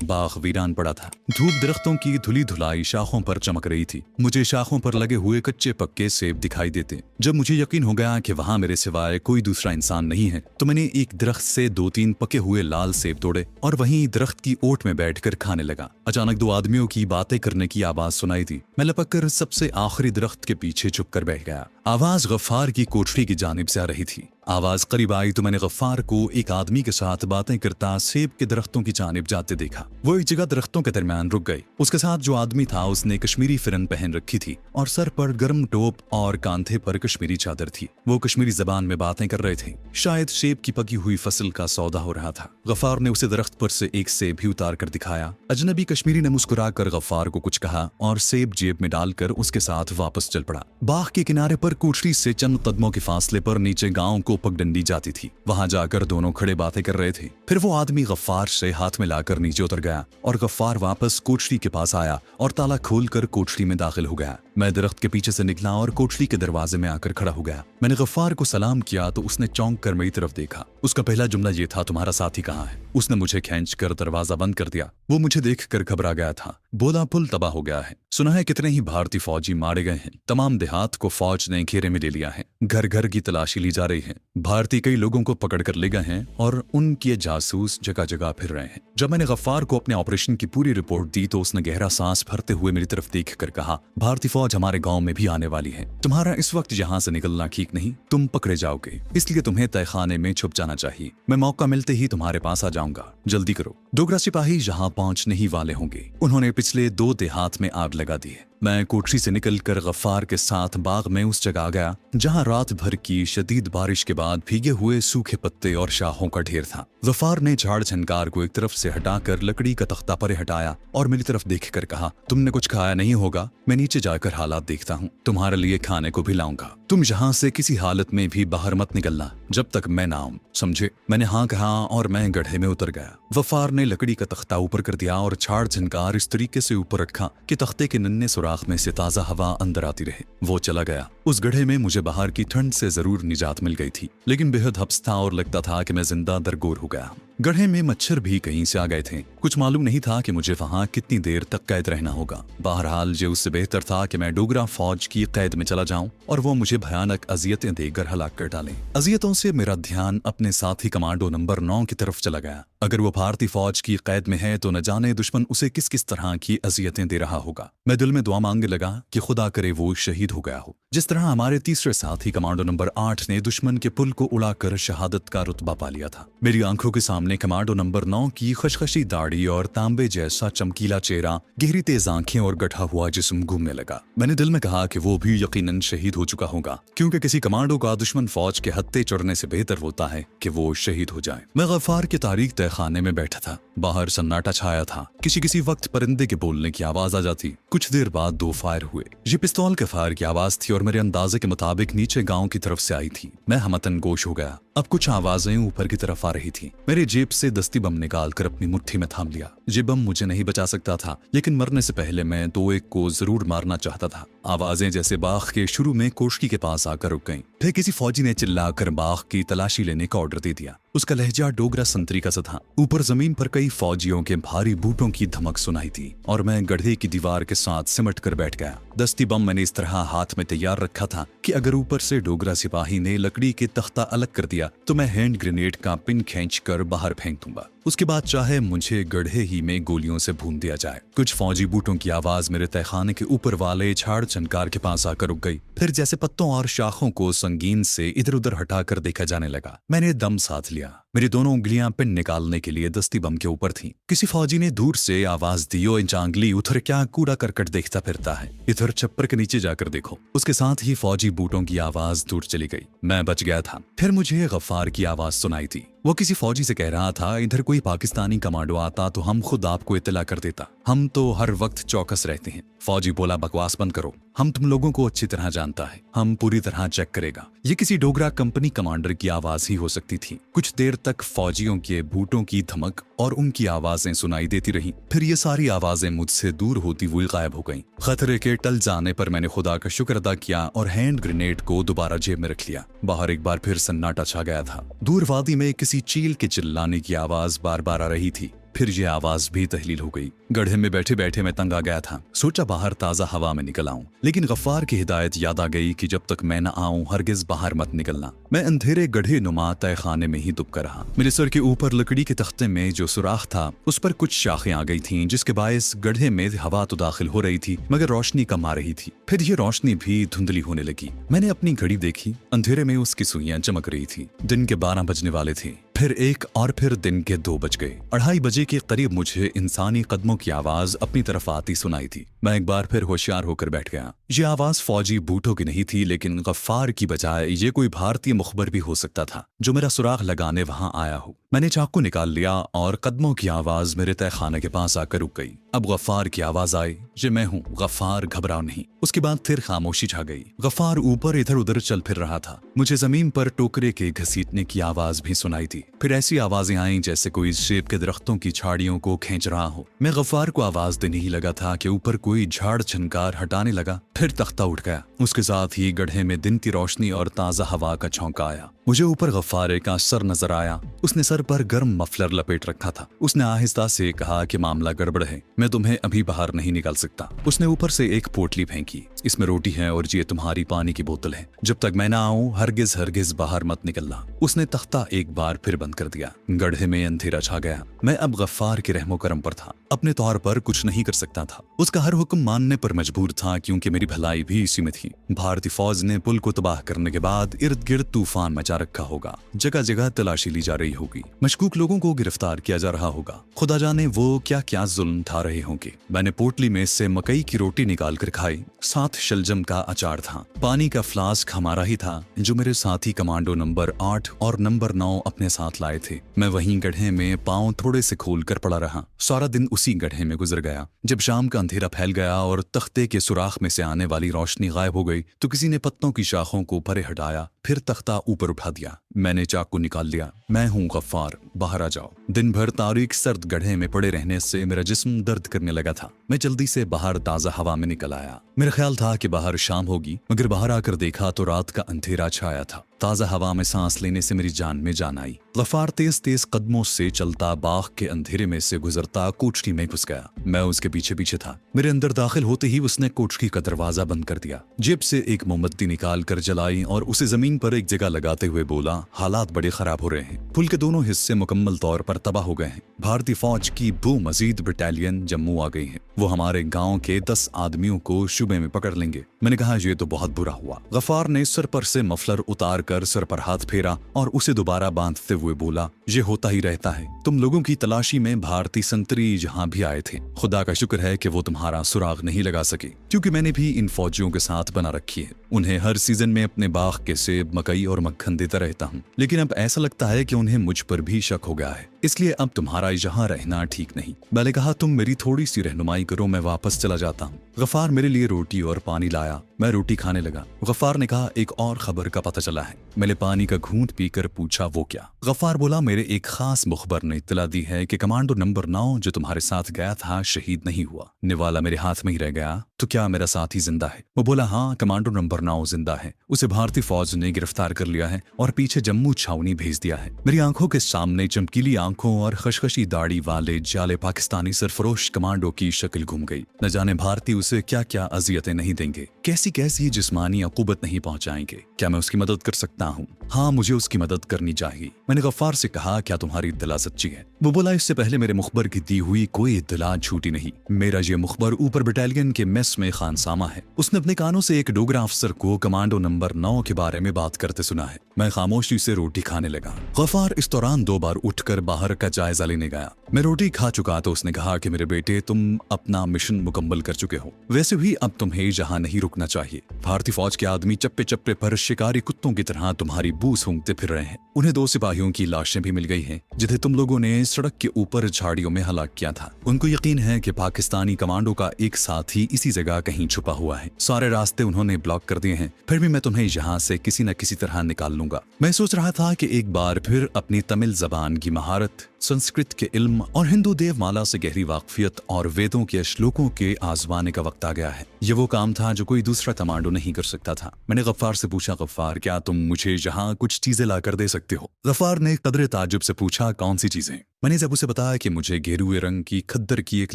बाग वीरान पड़ा था। धूप दरख्तों की धुली धुलाई शाखों पर चमक रही थी। मुझे शाखों पर लगे हुए कच्चे पक्के सेब दिखाई देते। जब मुझे यकीन हो गया कि वहां मेरे सिवाय कोई दूसरा इंसान नहीं है तो मैंने एक दरख्त से 2-3 पके हुए लाल सेब तोड़े और वहीं दरख्त की ओट में बैठकर खाने लगा। अचानक 2 आदमियों की बातें करने की आवाज सुनाई दी। मैं लपक कर सबसे आखिरी दरख्त के पीछे छुप कर बैठ गया। आवाज गफ्फार की कोठरी की जानिब से आ रही थी। आवाज करीब आई तो मैंने गफ्फार को एक आदमी के साथ बातें करता सेब के दरख्तों की जानिब जाते देखा। वो एक जगह दरख्तों के दरमियान रुक गए। उसके साथ जो आदमी था उसने कश्मीरी फिरन पहन रखी थी और सर पर गर्म टोप और कांधे पर कश्मीरी चादर थी। वो कश्मीरी जबान में बातें कर रहे थे। शायद सेब की पकी हुई फसल का सौदा हो रहा था। गफ्फार ने उसे दरख्त पर से एक सेब भी उतार कर दिखाया। अजनबी कश्मीरी ने मुस्कुराकर गफ्फार को कुछ कहा और सेब जेब में डालकर उसके साथ वापस चल पड़ा। बाग के किनारे पर कोठरी से चंद कदमों के फासले पर नीचे गांव को पगडंडी जाती थी। वहां जाकर दोनों खड़े बातें कर रहे थे। फिर वो आदमी गफ्फार से हाथ में लाकर नीचे उतर गया और गफ्फार वापस कोठरी के पास आया और ताला खोलकर कोठरी में दाखिल हो गया। मैं दरख्त के पीछे से निकला और कोठरी के दरवाजे में आकर खड़ा हो गया। मैंने गफ्फार को सलाम किया तो उसने चौंक कर मेरी तरफ देखा। उसका पहला जुमला ये था, तुम्हारा साथी कहाँ है? उसने मुझे खींचकर दरवाजा बंद कर दिया। वो मुझे देखकर घबरा गया था। बोला, पुल तबाह हो गया है। सुना है कितने ही भारतीय फौजी मारे गए हैं। तमाम देहात को फौज ने घेरे में ले लिया है। घर घर की तलाशी ली जा रही है। भारतीय कई लोगों को पकड़ कर ले गए हैं और उनके जासूस जगह जगह फिर रहे हैं। जब मैंने गफ्फार को अपने ऑपरेशन की पूरी रिपोर्ट दी तो उसने गहरा सांस भरते हुए मेरी तरफ देखकर कहा, भारतीय फौज हमारे गांव में भी आने वाली है। तुम्हारा इस वक्त यहाँ से निकलना ठीक नहीं, तुम पकड़े जाओगे, इसलिए तुम्हें तहखाने में छुप जाना चाहिए। मैं मौका मिलते ही तुम्हारे पास आ जाऊंगा, जल्दी करो। डोगरा सिपाही यहाँ पहुंचने ही वाले होंगे। उन्होंने पिछले 2 देहात में आग लगा दी है। मैं कोठरी से निकलकर गफ्फार के साथ बाग में उस जगह गया जहां रात भर की शदीद बारिश के बाद भीगे हुए सूखे पत्ते और शाहों का ढेर था। गफ्फार ने झाड़ झनकार को एक तरफ से हटाकर लकड़ी का तख्ता परे हटाया और मेरी तरफ देखकर कहा, तुमने कुछ खाया नहीं होगा, मैं नीचे जाकर हालात देखता हूँ, तुम्हारे लिए खाने को भी लाऊंगा। तुम यहाँ से किसी हालत में भी बाहर मत निकलना जब तक मैं ना आऊं, समझे? मैंने हाँ कहा और मैं गड्ढे में उतर गया। गफ्फार ने लकड़ी का तख्ता ऊपर कर दिया और झाड़ झनकार इस तरीके से ऊपर रखा कि तख्ते के नन्हे सुराख में से ताजा हवा अंदर आती रहे। वो चला गया। उस गड्ढे में मुझे बाहर की ठंड से जरूर निजात मिल गई थी, लेकिन बेहद हब्स था और लगता था कि मैं जिंदा दरगोर हो गया। गड्ढे में मच्छर भी कहीं से आ गए थे। कुछ मालूम नहीं था कि मुझे वहां कितनी देर तक कैद रहना होगा। बहरहाल ये उससे बेहतर था कि मैं डोगरा फौज की कैद में चला जाऊं और वो मुझे भयानक अजियतें देकर हलाक कर डालें। अजियतों से मेरा ध्यान अपने साथी कमांडो नंबर 9 की तरफ चला गया। अगर वो भारतीय फौज की कैद में है तो न जाने दुश्मन उसे किस किस तरह की अजियतें दे रहा होगा। मैं दिल में दुआ मांगने लगा कि खुदा करे वो शहीद हो गया हो, जिस तरह हमारे तीसरे साथी कमांडो नंबर 8 ने दुश्मन के पुल को उड़ाकर शहादत का रुतबा पा लिया था। मेरी आंखों के सामने कमांडो नंबर 9 की खशखशी दाढ़ी और तांबे जैसा चमकीला चेहरा, गहरी तेज आंखें और गठा हुआ जिस्म घूमने लगा। मैंने दिल में कहा कि वो भी यकीनन शहीद हो चुका होगा, क्योंकि किसी कमांडो का दुश्मन फौज के हत्थे चढ़ने से बेहतर होता है कि वो शहीद हो जाए। मैं गफ्फार की तारीख तहखाने में बैठा था। बाहर सन्नाटा छाया था। किसी किसी वक्त परिंदे के बोलने की आवाज आ जाती। कुछ देर बाद 2 फायर हुए। ये पिस्तौल के फायर की आवाज थी और मेरे अंदाजे के मुताबिक नीचे गांव की तरफ से आई थी। मैं हमतन गोश हो गया। अब कुछ आवाजें ऊपर की तरफ आ रही थी। मेरे जेब से दस्ती बम निकालकर अपनी मुट्ठी में थाम लिया। ये बम मुझे नहीं बचा सकता था, लेकिन मरने से पहले मैं 2-1 को जरूर मारना चाहता था। आवाजें जैसे बाग के शुरू में कोठरी के पास आकर रुक गईं। फिर किसी फौजी ने चिल्लाकर बाग की तलाशी लेने का ऑर्डर दे दिया। उसका लहजा डोगरा संतरी का सा था। ऊपर जमीन पर कई फौजियों के भारी बूटों की धमक सुनाई थी और मैं गड्ढे की दीवार के साथ सिमट कर बैठ गया। दस्ती बम मैंने इस तरह हाथ में तैयार रखा था कि अगर ऊपर से डोगरा सिपाही ने लकड़ी के तख्ता अलग कर दिया तो मैं हैंड ग्रेनेड का पिन खींचकर बाहर फेंक दूंगा। उसके बाद चाहे मुझे गड्ढे ही में गोलियों से भून दिया जाए। कुछ फौजी बूटों की आवाज मेरे तहखाने के ऊपर वाले झाड़ झनकार के पास आकर रुक गई। फिर जैसे पत्तों और शाखों को संगीन से इधर उधर हटाकर देखा जाने लगा। मैंने दम साध लिया। मेरी दोनों उंगलियां पिन निकालने के लिए दस्ती बम के ऊपर थीं। किसी फौजी ने दूर से आवाज दी, ओ जांगली, उधर क्या कूड़ा करकट देखता फिरता है, इधर छप्पर के नीचे जाकर देखो। उसके साथ ही फौजी बूटों की आवाज दूर चली गई। मैं बच गया था। फिर मुझे गफ्फार की आवाज सुनाई थी। वो किसी फौजी से कह रहा था, इधर कोई पाकिस्तानी कमांडो आता तो हम खुद आपको इत्तला कर देता। हम तो हर वक्त चौकस रहते हैं। फौजी बोला, बकवास बंद करो, हम तुम लोगों को अच्छी तरह जानता है, हम पूरी तरह चेक करेगा। ये किसी डोगरा कंपनी कमांडर की आवाज ही हो सकती थी। कुछ देर तक फौजियों के बूटों की धमक और उनकी आवाजें सुनाई देती रहीं। फिर ये सारी आवाजें मुझसे दूर होती हुई गायब हो गईं। खतरे के टल जाने पर मैंने खुदा का शुक्र अदा किया और हैंड ग्रेनेड को दोबारा जेब में रख लिया। बाहर एक बार फिर सन्नाटा छा गया था। दूर वादी में किसी चील के चिल्लाने की आवाज बार बार आ रही थी। फिर ये आवाज भी तहलील हो गई। गड्ढे में बैठे बैठे मैं तंग आ गया था। सोचा बाहर ताज़ा हवा में निकल आऊं, लेकिन गफ्फार की हिदायत याद आ गई कि जब तक मैं न आऊं हरगिज बाहर मत निकलना। मैं अंधेरे गड्ढे नुमा तय खाने में ही दुबका रहा। मेरे सर के ऊपर लकड़ी के तख्ते में जो सुराख था उस पर कुछ शाखें आ गई थीं, जिसके बायस गड्ढे में हवा तो दाखिल हो रही थी मगर रोशनी कम आ रही थी। फिर ये रोशनी भी धुंधली होने लगी। मैंने अपनी घड़ी देखी, अंधेरे में उसकी सुइयां चमक रही थी। दिन के 12 बजने वाले थे। फिर 1 और फिर दिन के 2 बज गए। 2:30 बजे के करीब मुझे इंसानी कदमों की आवाज अपनी तरफ आती सुनाई थी। मैं एक बार फिर होशियार होकर बैठ गया। ये आवाज फौजी बूटों की नहीं थी, लेकिन गफ्फार की बजाय ये कोई भारतीय मुखबर भी हो सकता था जो मेरा सुराग लगाने वहां आया हो। मैंने चाकू निकाल लिया और कदमों की आवाज मेरे तय खाने के पास आकर रुक गई। अब गफ्फार की आवाज आई, ये मैं हूँ गफ्फार, घबराओ नहीं। उसके बाद फिर खामोशी छा गई। गफ्फार ऊपर इधर उधर चल फिर रहा था। मुझे जमीन पर टोकरे के घसीटने की आवाज भी सुनाई थी। फिर ऐसी आवाजें आईं जैसे कोई सेब के दरख्तों की झाड़ियों को खींच रहा हो। मैं गफ्फार को आवाज देने ही लगा था कि ऊपर कोई झाड़ झनकार हटाने लगा। फिर तख्ता उठ गया। उसके साथ ही गड्ढे में दिन की रोशनी और ताज़ा हवा का झोंका आया। मुझे ऊपर गफ्फार का सर नजर आया। उसने सर पर गर्म मफलर लपेट रखा था। उसने आहिस्ता से कहा कि मामला गड़बड़ है, मैं तुम्हें अभी बाहर नहीं निकाल सकता। उसने ऊपर से एक पोटली फेंकी। इसमें रोटी है और ये तुम्हारी पानी की बोतल है। जब तक मैं ना आऊं हरगिज हरगिज बाहर मत निकलना। उसने तख्ता एक बार फिर बंद कर दिया। गड्ढे में अंधेरा छा गया। मैं अब गफ्फार के रहमो करम पर था। अपने तौर पर कुछ नहीं कर सकता था। उसका हर हुक्म मानने पर मजबूर था, क्योंकि मेरी भलाई भी इसी में थी। भारतीय फौज ने पुल को तबाह करने के बाद इर्द गिर्द तूफान मचा रखा होगा। जगह जगह तलाशी ली जा रही होगी। मशकूक लोगों को गिरफ्तार किया जा रहा होगा। खुदा जाने वो क्या क्या जुल्म ढा रहे होंगे। मैंने पोटली में से मकई की रोटी निकाल कर खाई। साथ शलजम का अचार था। पानी का फ्लास्क हमारा ही था, जो मेरे साथी कमांडो नंबर 8 और नंबर 9 अपने साथ लाए थे। मैं वहीं गड्ढे में पांव थोड़े से खोल कर पड़ा रहा। सारा दिन उसी गड्ढे में गुजर गया। जब शाम का अंधेरा फैल गया और तख्ते के सुराख में से आने वाली रोशनी गायब हो गई तो किसी ने पत्तों की शाखों को परे हटाया। फिर तख्ता ऊपर उठा दिया। मैंने चाकू निकाल लिया। मैं हूँ गफ्फार, बाहर आ जाओ। दिन भर तारीक सर्द गड्ढे में पड़े रहने से मेरा जिस्म दर्द करने लगा था। मैं जल्दी से बाहर ताज़ा हवा में निकल आया। मेरा ख्याल था कि बाहर शाम होगी, मगर बाहर आकर देखा तो रात का अंधेरा छाया था। ताज़ा हवा में सांस लेने से मेरी जान में जान आई। गफ्फार तेज तेज कदमों से चलता बाग के अंधेरे में से गुजरता कोठरी में घुस गया। मैं उसके पीछे पीछे था। मेरे अंदर दाखिल होते ही उसने कोठरी का दरवाजा बंद कर दिया। जेब से एक मोमबत्ती निकाल कर जलाई और उसे जमीन पर एक जगह लगाते हुए बोला, हालात बड़े खराब हो रहे हैं। पुल के दोनों हिस्से मुकम्मल तौर पर तबाह हो गए हैं। भारतीय फौज की 2 मजीद बटालियन जम्मू आ गई है। वो हमारे गाँव के 10 आदमियों को शुबे में पकड़ लेंगे। मैंने कहा, यह तो बहुत बुरा हुआ। गफ्फार ने सर पर से मफलर उतार कर सर पर हाथ फेरा और उसे दोबारा बांधते हुए बोला, ये होता ही रहता है। तुम लोगों की तलाशी में भारतीय संतरी जहां भी आए थे। खुदा का शुक्र है कि वो तुम्हारा सुराग नहीं लगा सके, क्योंकि मैंने भी इन फौजियों के साथ बना रखी है। उन्हें हर सीजन में अपने बाग के सेब, मकई और मक्खन देता रहता हूँ, लेकिन अब ऐसा लगता है कि उन्हें मुझ पर भी शक हो गया है। इसलिए अब तुम्हारा यहाँ रहना ठीक नहीं। मैंने कहा, तुम मेरी थोड़ी सी रहनुमाई करो, मैं वापस चला जाता हूँ। गफ्फार मेरे लिए रोटी और पानी लाया। मैं रोटी खाने लगा। गफ्फार ने कहा, एक और खबर का पता चला है। मैंने पानी का घूंट पीकर पूछा, वो क्या? गफ्फार बोला, मेरे एक खास मुखबर ने इत्तला दी है कि कमांडो नंबर 9 जो तुम्हारे साथ गया था शहीद नहीं हुआ। निवाला मेरे हाथ में ही रह गया। तो क्या मेरा साथी जिंदा है? वो बोला, हाँ, कमांडो नंबर 9 जिंदा है। उसे भारतीय फौज ने गिरफ्तार कर लिया है और पीछे जम्मू छावनी भेज दिया है। मेरी आंखों के सामने चमकीली आंखों और खशखशी दाढ़ी वाले जाले पाकिस्तानी सरफरोश कमांडो की शक्ल घूम गई। न जाने भारतीय उसे क्या क्या अजियतें नहीं देंगे, कैसी कैसी जिस्मानी अकूबत नहीं पहुंचाएंगे। क्या मैं उसकी मदद कर सकता हूँ? हाँ, मुझे उसकी मदद करनी चाहिए। मैंने गफ्फार से कहा, क्या तुम्हारी इत्तला सच्ची है? वो बोला, इससे पहले मेरे मुखबर की दी हुई कोई इत्तला झूठी नहीं। मेरा ये मुखबर ऊपर बटालियन के मेस में खानसामा है। उसने अपने कानों से एक डोगरा अफसर को कमांडो नंबर 9 के बारे में बात करते सुना है। मैं खामोशी से रोटी खाने लगा। गफ्फार इस दौरान 2 बार उठकर बाहर का जायजा लेने गया। मैं रोटी खा चुका तो उसने कहा कि मेरे बेटे, तुम अपना मिशन मुकम्मल कर चुके हो। वैसे भी अब तुम्हें यहाँ नहीं रुकना चाहिए। भारतीय फौज के आदमी चप्पे चप्पे पर शिकारी कुत्तों की तरह तुम्हारी बू सूंघते फिर रहे हैं। उन्हें 2 सिपाहियों की लाशें भी मिल गई हैं, जिन्हें तुम लोगों ने सड़क के ऊपर झाड़ियों में हलाक किया था। उनको यकीन है कि पाकिस्तानी कमांडो का एक साथी इसी जगह कहीं छुपा हुआ है। सारे रास्ते उन्होंने ब्लॉक कर दिए हैं। फिर भी मैं तुम्हें यहाँ से किसी न किसी तरह निकाल लूंगा। मैं सोच रहा था कि एक बार फिर अपनी तमिल जबान की महारत संस्कृत के इल्म और हिंदू देवमाला से गहरी वाकफियत और वेदों के श्लोकों के आजमाने का वक्त आ गया है। ये वो काम था जो कोई दूसरा कमांडो नहीं कर सकता था। मैंने गफ्फार से पूछा, गफ्फार क्या तुम मुझे यहाँ कुछ चीजें ला कर दे सकते हो? गफ्फार ने कदरे ताज्जुब से पूछा, कौन सी चीजें? मैंने जब उसे बताया कि मुझे गेरुए रंग की खद्दर की एक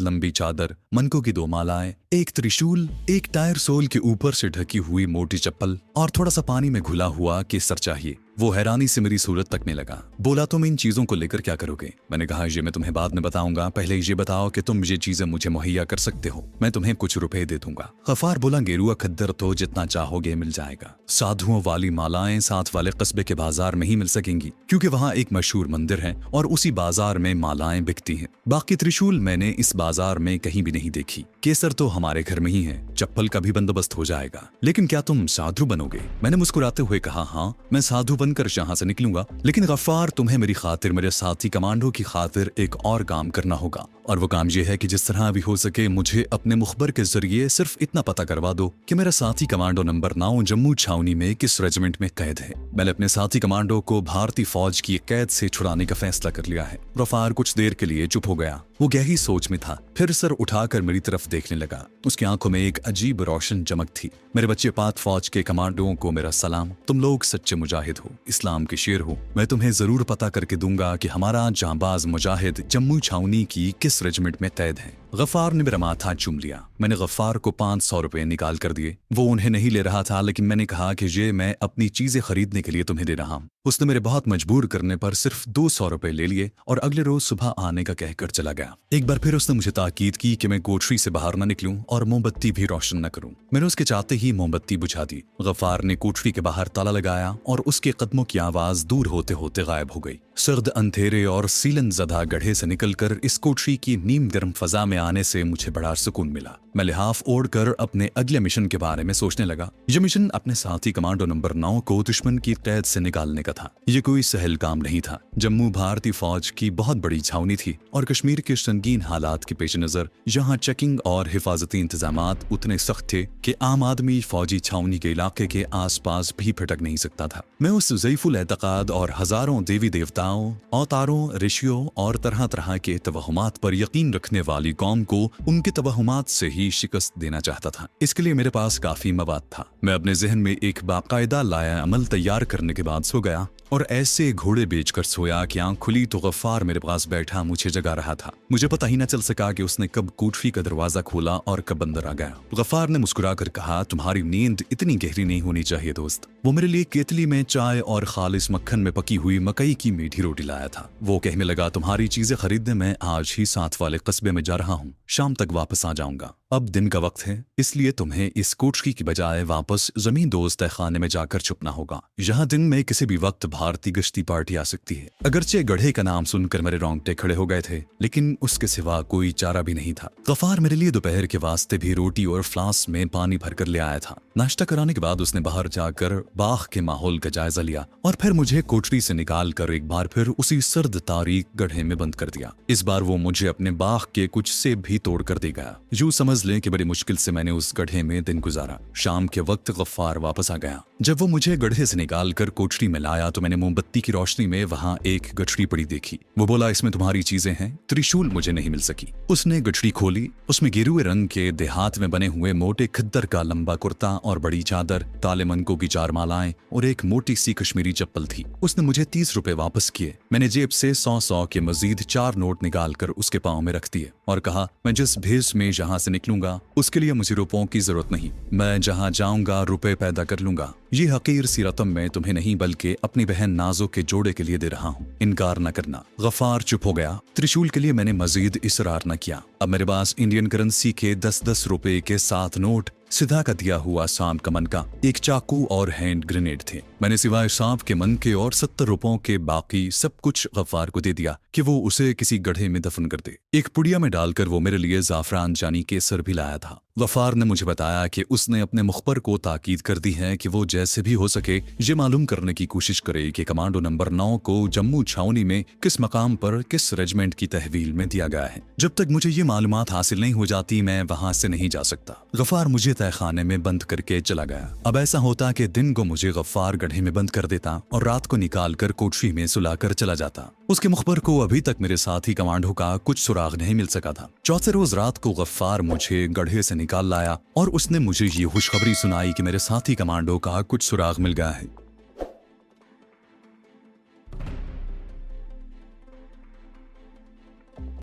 लंबी चादर, मनकों की 2 मालाएं, एक त्रिशूल, एक टायर सोल के ऊपर से ढकी हुई मोटी चप्पल और थोड़ा सा पानी में घुला हुआ केसर चाहिए, वो हैरानी से मेरी सूरत तकने लगा। बोला, तुम इन चीजों को लेकर क्या करोगे? मैंने कहा, ये मैं तुम्हें बाद में बताऊंगा, पहले ये बताओ कि तुम ये चीजें मुझे मुहैया कर सकते हो, मैं तुम्हें कुछ रुपए दे दूंगा। गफ्फार बोला, गेरुआ खद्दर तो जितना चाहोगे मिल जाएगा। साधुओं वाली मालाएं साथ वाले कस्बे के बाजार में ही मिल सकेंगी, क्योंकि वहाँ एक मशहूर मंदिर है और उसी बाजार में मालाएं बिकती हैं। बाकी त्रिशूल मैंने इस बाजार में कहीं भी नहीं देखी। केसर तो हमारे घर में ही है, चप्पल का भी बंदोबस्त हो जाएगा। लेकिन क्या तुम साधु बनोगे? मैंने मुस्कुराते हुए कहा, हाँ, मैं साधु बनकर यहाँ से निकलूंगा, लेकिन गफ्फार तुम्हें मेरी खातिर, मेरे साथी कमांडो की खातिर एक और काम करना होगा। और वो काम ये है कि जिस तरह भी हो सके मुझे अपने मुखबर के जरिए सिर्फ इतना पता करवा दो कि मेरा साथी कमांडो नंबर 9 जम्मू छावनी में किस रेजिमेंट में कैद है। मैंने अपने साथी कमांडो को भारतीय फौज की कैद से छुड़ाने का फैसला कर लिया है। गफ्फार कुछ देर के लिए चुप हो गया। वो गहरी सोच में था, फिर सर उठाकर मेरी तरफ देखने लगा। उसकी आंखों में एक अजीब रोशन चमक थी। मेरे बच्चे पाक फौज के कमांडोओं को मेरा सलाम। तुम लोग सच्चे मुजाहिद हो, इस्लाम के शेर हो। मैं तुम्हें जरूर पता करके दूंगा कि हमारा जांबाज मुजाहिद जम्मू छावनी की किस रेजिमेंट में कैद है। गफ्फार ने मेरा माथा चूम लिया। मैंने गफ्फार को 500 रुपए निकाल कर दिए। वो उन्हें नहीं ले रहा था, लेकिन मैंने कहा कि ये मैं अपनी चीजें खरीदने के लिए तुम्हें दे रहा हूँ। उसने मेरे बहुत मजबूर करने पर सिर्फ 200 रुपए ले लिए और अगले रोज सुबह आने का कहकर चला गया। एक बार फिर उसने मुझे ताकीद की कि मैं कोठरी से बाहर न निकलूं और मोमबत्ती भी रोशन न करूं। मैंने उसके चाहते ही मोमबत्ती बुझा दी। गफ्फार ने कोठरी के बाहर ताला लगाया और उसके कदमों की आवाज दूर होते होते गायब हो गई। सर्द अंधेरे और सीलन ज़दा गड्ढे से निकलकर इस कोठरी की नीम गर्म फजा में आने से मुझे बड़ा सुकून मिला। मैं लिहाफ ओढ़कर अपने अगले मिशन के बारे में सोचने लगा। यह मिशन अपने साथी कमांडो नंबर 9 को दुश्मन की कैद से निकालने का था। यह कोई सहल काम नहीं था। जम्मू भारतीय फौज की बहुत बड़ी छावनी थी और कश्मीर के संगीन हालात के पेश नजर यहाँ चेकिंग और हिफाजती इंतजामात उतने सख्त थे कि आम आदमी फौजी छावनी के इलाके के आसपास भी भटक नहीं सकता था। मैं उस ज़ईफुल एतकाद और हजारों देवी देवताओं, अवतारों, ऋषियों और तरह तरह के तवहुमात पर यकीन रखने वाली कौम को उनके तवहुमात से ही शिकस्त देना चाहता था। इसके लिए मेरे पास काफी मवाद था। मैं अपने जहन में एक बाकायदा लाया अमल तैयार करने के बाद सो गया और ऐसे घोड़े बेचकर सोया कि आंख खुली तो गफ्फार मेरे पास बैठा मुझे जगा रहा था। मुझे पता ही न चल सका कि उसने कब कोठरी का दरवाजा खोला और कब अंदर आ गया। गफ्फार ने मुस्कुराकर कहा, तुम्हारी नींद इतनी गहरी नहीं होनी चाहिए दोस्त। वो मेरे लिए केतली में चाय और खालिस मक्खन में पकी हुई मकई की मीठी रोटी लाया था। वो कहने लगा, तुम्हारी चीजें खरीदने मैं आज ही साथ वाले कस्बे में जा रहा हूँ, शाम तक वापस आ जाऊंगा। अब दिन का वक्त है, इसलिए तुम्हें इस कोठरी की बजाय वापस जमीन दोस्त खाने में जाकर छुपना होगा। यहाँ दिन में किसी भी वक्त भारतीय गश्ती पार्टी आ सकती है। अगरचे गढ़े का नाम सुनकर मेरे रोंगटे खड़े हो गए थे, लेकिन उसके सिवा कोई चारा भी नहीं था। गफ्फार मेरे लिए दोपहर के वास्ते भी रोटी और फ्लास्क में पानी भरकर ले आया था। नाश्ता कराने के बाद उसने बाहर जाकर बाग के माहौल का जायजा लिया और फिर मुझे कोठरी से निकाल कर एक बार फिर उसी सर्द तारीख गड्ढे में बंद कर दिया। इस बार वो मुझे अपने बाग के कुछ सेब भी तोड़ कर दे गया। यूं समझ लें कि बड़ी मुश्किल से मैंने उस गड्ढे में दिन गुजारा। शाम के वक्त गफ्फार वापस आ गया। जब वो मुझे गड्ढे से निकाल कर कोठरी में लाया तो मैंने मोमबत्ती की रोशनी में वहाँ एक गठरी पड़ी देखी। वो बोला, इसमें तुम्हारी चीजें हैं। त्रिशूल मुझे नहीं मिल सकी। उसने गठरी खोली। उसमें गेरुए रंग के देहात में बने हुए मोटे खद्दर का लंबा कुर्ता और बड़ी चादर, ताले मनकों की 4 मालाएं और एक मोटी सी कश्मीरी चप्पल थी। उसने मुझे 30 रुपए वापस किए। मैंने जेब से 100 के मजीद 4 नोट निकाल कर उसके पाँव में रख दिए और कहा, मैं जिस भेस में यहाँ से निकलूंगा उसके लिए मुझे रुपयों की जरूरत नहीं। मैं जहाँ जाऊंगा रुपए पैदा कर लूंगा। ये हकीर सी रकम मैं तुम्हें नहीं बल्कि अपनी बहन नाजो के जोड़े के लिए दे रहा हूँ, इनकार न करना। गफ्फार चुप हो गया। त्रिशूल के लिए मैंने मजीद इसरार न किया। अब मेरे पास इंडियन करेंसी के 10-10 रुपए के 7 नोट, सिधा का दिया हुआ सांप का मन का, एक चाकू और हैंड ग्रेनेड थे। मैंने सिवाय सांप के मन के और 70 रुपयों के बाकी सब कुछ गफ्फार को दे दिया कि वो उसे किसी गड्ढे में दफन कर दे। एक पुड़िया में डालकर वो मेरे लिए जाफरान जानी केसर भी लाया था। गफ्फार ने मुझे बताया कि उसने अपने मुखबर को ताकीद कर दी है कि वो जैसे भी हो सके ये मालूम करने की कोशिश करे कि कमांडो नंबर 9 को जम्मू छावनी में किस मकाम पर किस रेजिमेंट की तहवील में दिया गया है। जब तक मुझे ये मालूमात हासिल नहीं हो जाती मैं वहां से नहीं जा सकता। गफ्फार मुझे तहखाने में बंद करके चला गया। अब ऐसा होता कि दिन को मुझे गफ्फार गड्ढे में बंद कर देता और रात को निकाल कर कोठरी में सुलाकर चला जाता। उसके मुखबर को अभी तक मेरे साथी कमांडो का कुछ सुराग नहीं मिल सका था। चौथे रोज रात को गफ्फार मुझे गड्ढे से निकाल लाया और उसने मुझे ये खुशखबरी सुनाई कि मेरे साथी कमांडो का कुछ सुराग मिल गया है।